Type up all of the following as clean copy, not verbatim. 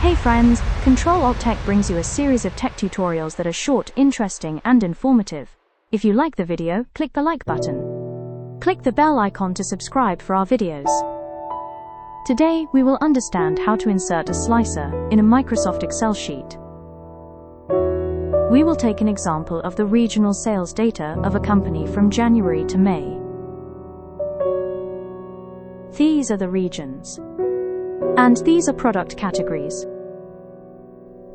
Hey friends, Ctrl+Alt+Tech brings you a series of tech tutorials that are short, interesting, and informative. If you like the video, click the like button. Click the bell icon to subscribe for our videos. Today, we will understand how to insert a slicer in a Microsoft Excel sheet. We will take an example of the regional sales data of a company from January to May. These are the regions. And these are product categories.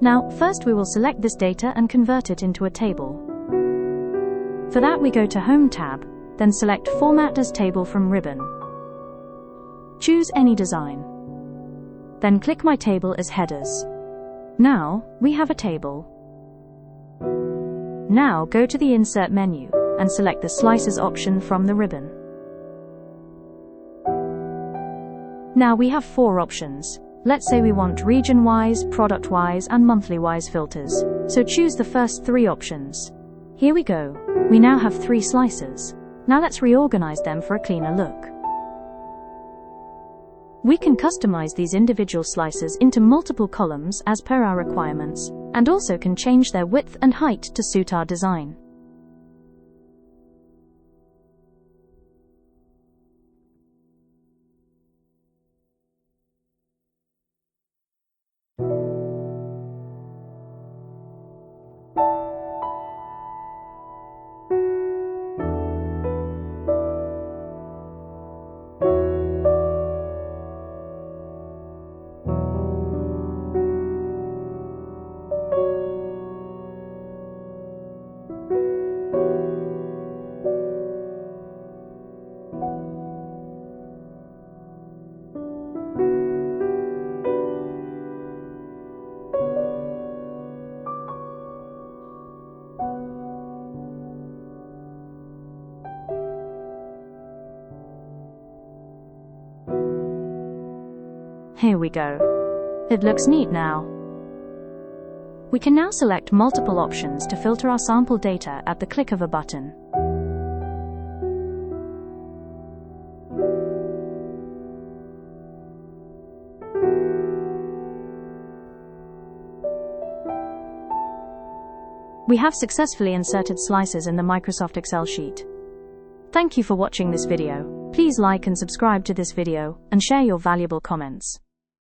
Now, first we will select this data and convert it into a table. For that, we go to Home tab, then select Format as Table from ribbon. Choose any design. Then click My Table as Headers. Now, we have a table. Now, go to the Insert menu and select the Slices option from the ribbon. Now we have 4 options. Let's say we want region-wise, product-wise, and monthly-wise filters. So choose the first 3 options. Here we go. We now have 3 slices. Now let's reorganize them for a cleaner look. We can customize these individual slices into multiple columns as per our requirements, and also can change their width and height to suit our design. Here we go. It looks neat now. We can now select multiple options to filter our sample data at the click of a button. We have successfully inserted slices in the Microsoft Excel sheet. Thank you for watching this video. Please like and subscribe to this video and share your valuable comments.